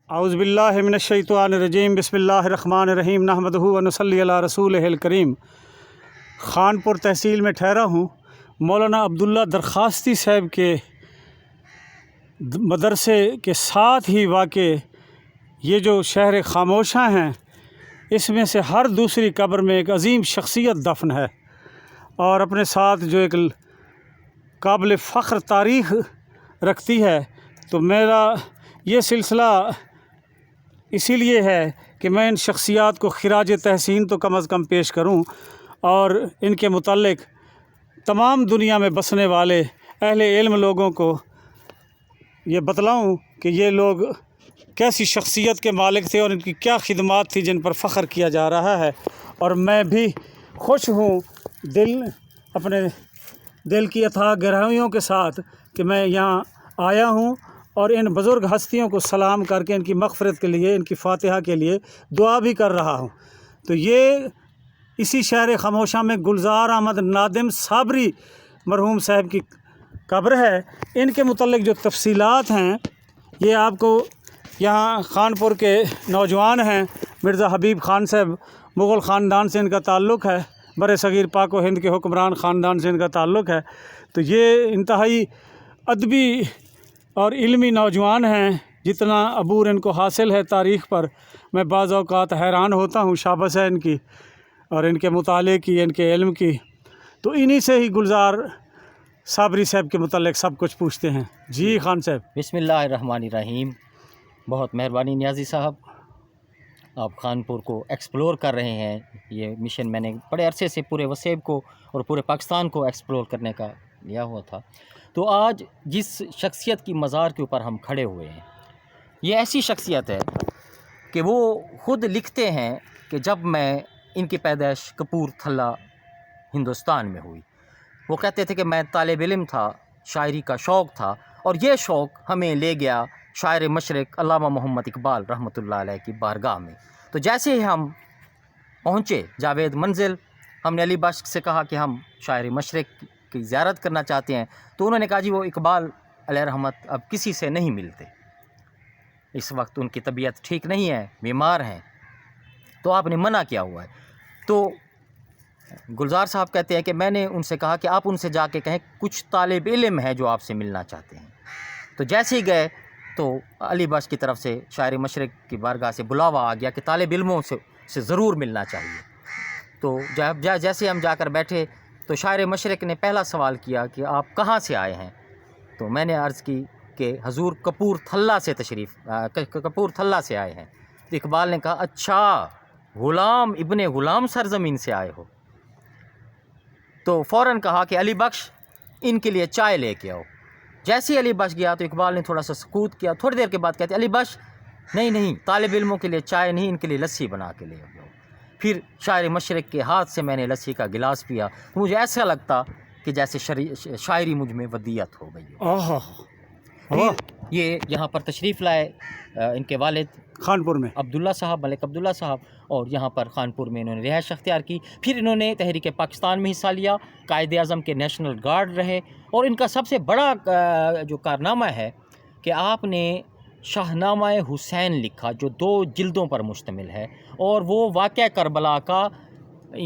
اعوذ باللہ من الشیطان الرجیم بسم اللہ الرحمن الرحیم نحمدہ و نصلی علی رسولہ الکریم۔ خانپور تحصیل میں ٹھہرا ہوں۔ مولانا عبداللہ درخواستی صاحب کے مدرسے کے ساتھ ہی واقع یہ جو شہر خاموشاں ہیں، اس میں سے ہر دوسری قبر میں ایک عظیم شخصیت دفن ہے، اور اپنے ساتھ جو ایک قابل فخر تاریخ رکھتی ہے۔ تو میرا یہ سلسلہ اسی لیے ہے کہ میں ان شخصیات کو خراج تحسین تو کم از کم پیش کروں، اور ان کے متعلق تمام دنیا میں بسنے والے اہل علم لوگوں کو یہ بتلاؤں کہ یہ لوگ کیسی شخصیت کے مالک تھے اور ان کی کیا خدمات تھی جن پر فخر کیا جا رہا ہے۔ اور میں بھی خوش ہوں اپنے دل کی اتھاہ گہرائیوں کے ساتھ کہ میں یہاں آیا ہوں اور ان بزرگ ہستیوں کو سلام کر کے ان کی مغفرت کے لیے، ان کی فاتحہ کے لیے دعا بھی کر رہا ہوں۔ تو یہ اسی شہر خاموشاں میں گلزار احمد نادم صابری مرحوم صاحب کی قبر ہے۔ ان کے متعلق جو تفصیلات ہیں یہ آپ کو یہاں خانپور کے نوجوان ہیں، مرزا حبیب خان صاحب، مغل خاندان سے ان کا تعلق ہے، بر صغیر پاک و ہند کے حکمران خاندان سے ان کا تعلق ہے۔ تو یہ انتہائی ادبی اور علمی نوجوان ہیں، جتنا عبور ان کو حاصل ہے تاریخ پر، میں بعض اوقات حیران ہوتا ہوں شاباش ہے ان کی اور ان کے مطالعے کی، ان کے علم کی۔ تو انہی سے ہی گلزار صابری صاحب کے متعلق سب کچھ پوچھتے ہیں۔ جی خان صاحب۔ بسم اللہ الرحمن الرحیم۔ بہت مہربانی نیازی صاحب، آپ خانپور کو ایکسپلور کر رہے ہیں۔ یہ مشن میں نے بڑے عرصے سے پورے وسیب کو اور پورے پاکستان کو ایکسپلور کرنے کا لیا ہوا تھا۔ تو آج جس شخصیت کی مزار کے اوپر ہم کھڑے ہوئے ہیں، یہ ایسی شخصیت ہے کہ وہ خود لکھتے ہیں کہ جب میں ان کی پیدائش کپور تھلہ ہندوستان میں ہوئی، وہ کہتے تھے کہ میں طالب علم تھا، شاعری کا شوق تھا، اور یہ شوق ہمیں لے گیا شاعر مشرق علامہ محمد اقبال رحمۃ اللہ علیہ کی بارگاہ میں۔ تو جیسے ہی ہم پہنچے جاوید منزل، ہم نے علی بخش سے کہا کہ ہم شاعر مشرق کی زیارت کرنا چاہتے ہیں، تو انہوں نے کہا جی وہ اقبال علیہ رحمت اب کسی سے نہیں ملتے، اس وقت ان کی طبیعت ٹھیک نہیں ہے، بیمار ہیں، تو آپ نے منع کیا ہوا ہے۔ تو گلزار صاحب کہتے ہیں کہ میں نے ان سے کہا کہ آپ ان سے جا کے کہیں کچھ طالب علم ہے جو آپ سے ملنا چاہتے ہیں۔ تو جیسے ہی گئے تو علی بخش کی طرف سے شاعر مشرق کی بارگاہ سے بلاوا آ گیا کہ طالب علموں سے ضرور ملنا چاہیے۔ تو جیسے ہم جا کر بیٹھے تو شاعر مشرق نے پہلا سوال کیا کہ آپ کہاں سے آئے ہیں؟ تو میں نے عرض کی کہ حضور کپور تھلہ سے آئے ہیں۔ تو اقبال نے کہا اچھا، غلام ابن غلام سرزمین سے آئے ہو؟ تو فوراً کہا کہ علی بخش ان کے لیے چائے لے کے آؤ۔ جیسے ہی علی بخش گیا تو اقبال نے تھوڑا سا سکوت کیا، تھوڑی دیر کے بعد کہتے علی بخش نہیں، طالب علموں کے لیے چائے نہیں، ان کے لیے لسی بنا کے لے آؤ۔ پھر شاعر مشرق کے ہاتھ سے میں نے لسی کا گلاس پیا، تو مجھے ایسا لگتا کہ جیسے شاعری مجھ میں ودیت ہو گئی ہو۔ پھر یہ یہاں پر تشریف لائے ان کے والد خانپور میں عبداللہ صاحب، ملک عبداللہ صاحب، اور یہاں پر خانپور میں انہوں نے رہائش اختیار کی۔ پھر انہوں نے تحریک پاکستان میں حصہ لیا، قائد اعظم کے نیشنل گارڈ رہے، اور ان کا سب سے بڑا جو کارنامہ ہے کہ آپ نے شاہنامہ حسین لکھا جو 2 جلدوں پر مشتمل ہے، اور وہ واقعہ کربلا کا،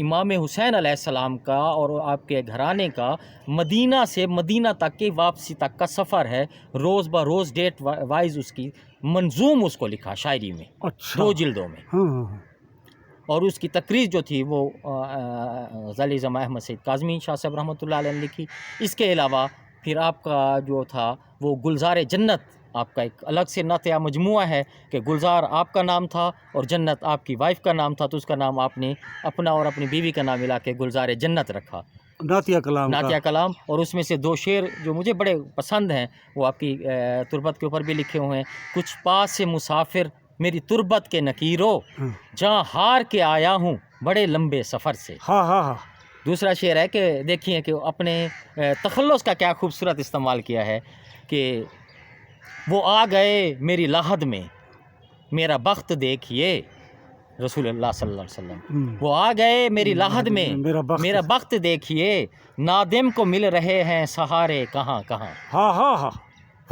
امام حسین علیہ السلام کا اور آپ کے گھرانے کا مدینہ سے مدینہ تک کے واپسی تک کا سفر ہے، روز بہ روز ڈیٹ وائز اس کی منظوم اس کو لکھا شاعری میں، 2 جلدوں میں۔ اور اس کی تقریر جو تھی وہ ظلی زماں احمد سید کاظمی شاہ صاحب رحمۃ اللہ علیہ نے لکھی۔ اس کے علاوہ پھر آپ کا جو تھا وہ گلزار جنت، آپ کا ایک الگ سے نعتیہ مجموعہ ہے کہ گلزار آپ کا نام تھا اور جنت آپ کی وائف کا نام تھا، تو اس کا نام آپ نے اپنا اور اپنی بیوی کا نام ملا کے گلزار جنت رکھا، نعتیہ کلام۔ اور اس میں سے 2 شعر جو مجھے بڑے پسند ہیں وہ آپ کی تربت کے اوپر بھی لکھے ہوئے ہیں۔ کچھ پاس سے مسافر میری تربت کے نکیرو، جہاں ہار کے آیا ہوں بڑے لمبے سفر سے۔ دوسرا شعر ہے کہ دیکھیے کہ اپنے تخلص کا کیا خوبصورت استعمال کیا ہے کہ وہ آ گئے میری لاحد میں میرا بخت دیکھیے، رسول اللہ صلی اللہ علیہ وسلم، وہ آ گئے میری لاحد میں میرا بخت دیکھیے، نادم کو مل رہے ہیں سہارے کہاں کہاں۔